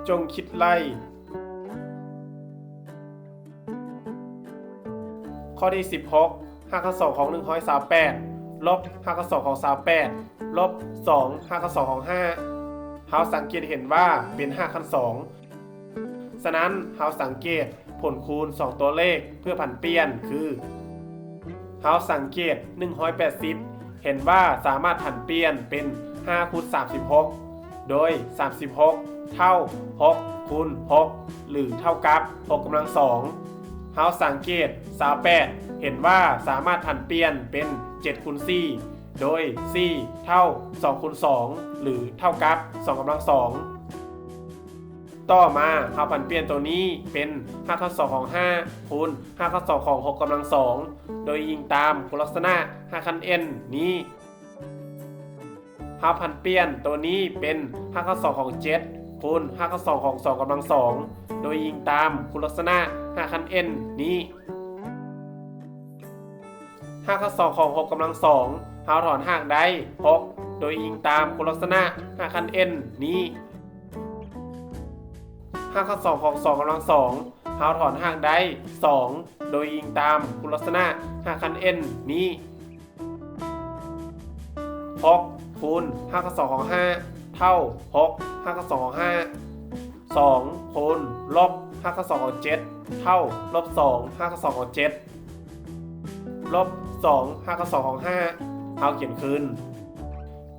จงคิดไล่ข้อที่16 5 ข้อ2ของ128ลบ5 ข้อ2ของ28ลบ2 5 ข้อ2ของ5เราสังเกตเห็นว่าเป็น5 ขั้น2ฉะนั้นเราสังเกตผลคูณ2ตัวเลขเพื่อผันเปลี่ยนคือเราสังเกต180เห็นว่าสามารถผันเปลี่ยนเป็น5คูณ36โดย36เท่า6คูณ6หรือเท่ากับ6กำลัง2เราสังเกต28เห็นว่าสามารถผันเปลี่ยนเป็น7คูณ4โดย4เท่า2คูณ2หรือเท่ากับ2กำลัง2ต่อมาเราผันเปลี่ยนตัวนี้เป็น5ข้อ2ของ5คูณ5ข้อ2ของ6กำลัง2โดยอิงตามคุณลักษณะ5คัน n นี้เราผันเปลี่ยนตัวนี้เป็น5ข้อ2ของ7คูณ5ข้อ2ของ2กำลัง2โดยอิงตามคุณลักษณะ5คัน n นี้5ข้อ2ของ6กำลัง2เราถอนห่างได้6โดยอิงตามคุณลักษณะ5คัน n นี้5ข้อ2ของ2กำลัง2เราถอนห่างได้2โดยอิงตามคุณลักษณะ5คัน n นี้6คูณ5ข้อ2ของ5เท่า6 5ข้อ2ของ5 2คูณลบ5ข้อ2ของ7เท่าลบ2 5ข้อ2ของ7ลบ2 5ข้อ2ของ5เราเขียนคืน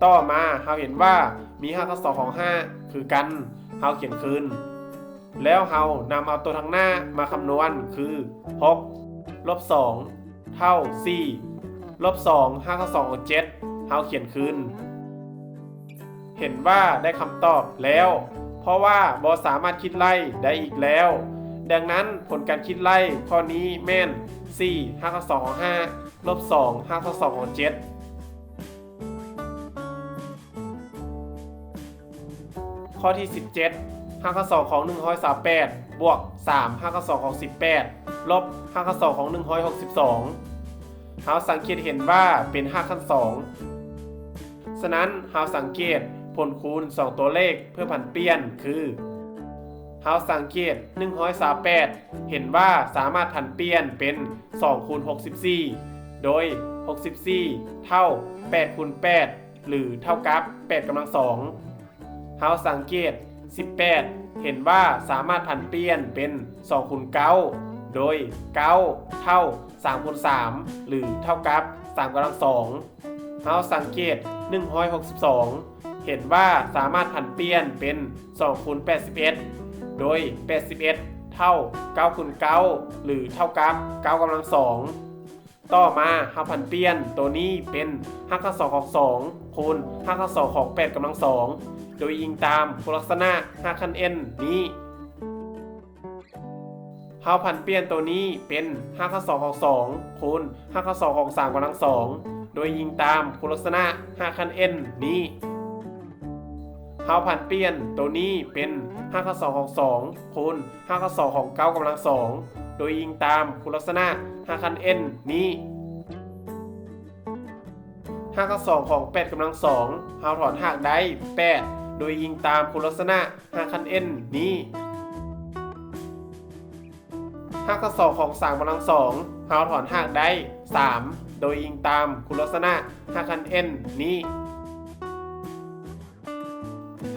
ต่อมาเราเห็นว่ามี5ข้อ2ของ5คือกันเราเขียนคืนแล้วเรานำเอาตัวทางหน้ามาคำนวณคือ6ลบ2เท่า4ลบ2 5ข้อ2ของ7เราเขียนคืนเห็นว่าได้คำตอบแล้วเพราะว่าบอสามารถคิดไล่ได้อีกแล้วดังนั้นผลการคิดไล่ข้อนี้แม่น4 5ข้อ2ของ5ลบ2 5ข้อ2ของ7ข้อที่17 5ข้อ2ของ138บวก3 5ข้อ2ของ18ลบ5ข้อ2ของ162เราสังเกตเห็นว่าเป็น5ขั้น2ฉะนั้นเราสังเกตผลคูณ2ตัวเลขเพื่อผันเปลี่ยนคือเราสังเกต138เห็นว่าสามารถผันเปลี่ยนเป็น2คูณ64โดย64เท่า8คูณ8หรือเท่ากับ8กำลัง2เราสังเกต18เห็นว่าสามารถผันเปลี่ยนเป็น2คูณ9โดย9เท่า3คูณ3หรือเท่ากับ3กำลัง2เราสังเกต162เห็นว่าสามารถผันเปลี่ยนเป็น2คูณ81โดย81เท่า9คูณ9หรือเท่ากับ9กำลัง2ต่อมาเราผันเปลี่ยนตัวนี้เป็น5ข้อ2ของ2คูณ5ข้อ2ของ8กำลัง2โดยอิงตามคุณลักษณะ5คัน n นี้เราผันเปลี่ยนตัวนี้เป็น5ข้อ2ของ2คูณ5ข้อ2ของ3กำลัง2โดยอิงตามคุณลักษณะ5คัน n นี้เราผันเปลี่ยนตัวนี้เป็น5ข้อ2ของ2คูณ5ข้อ2ของ9กำลัง2โดยอิงตามคุณลักษณะ5คัน n นี้5ข้อ2ของ8กำลัง2เราถอนห่างได้8โดยอิงตามคุณลักษณะ5คัน n นี้5ข้อ2ของ3กำลัง2เราถอนห่างได้3โดยอิงตามคุณลักษณะ5คัน n นี้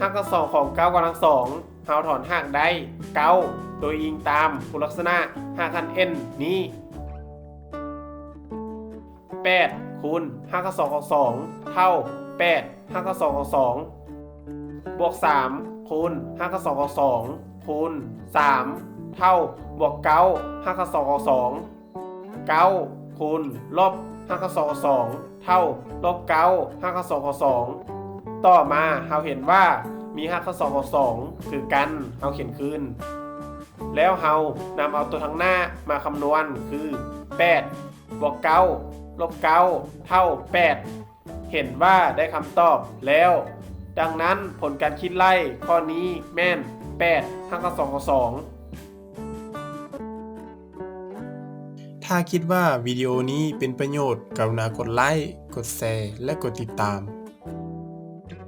5ข้อ2ของ9กำลัง2เราถอนห่างได้9โดยอิงตามคุณลักษณะ5คัน n นี้8คูณ5ข้อ2ของ2เท่า8 5ข้อ2ของ2บวก3คูณ5ข้อ2ของ2คูณ3เท่าบวก9 5ข้อ2ของ2 9คูณลบ5ข้อ2ของ2เท่าลบ9 5ข้อ2ของ2ต่อมาเราเห็นว่ามี5ข้อ2ของ2คือกันเราเขียนคืนแล้วเรานำเอาตัวทางหน้ามาคำนวณคือ8บวก9ลบ9เท่า8เห็นว่าได้คำตอบแล้วดังนั้นผลการคิดไล่ข้อนี้แม่น8 5ข้อ2ของถ้าคิดว่าวิดีโอนี้เป็นประโยชน์กรุณากดไลค์กดแชร์และกดติดตาม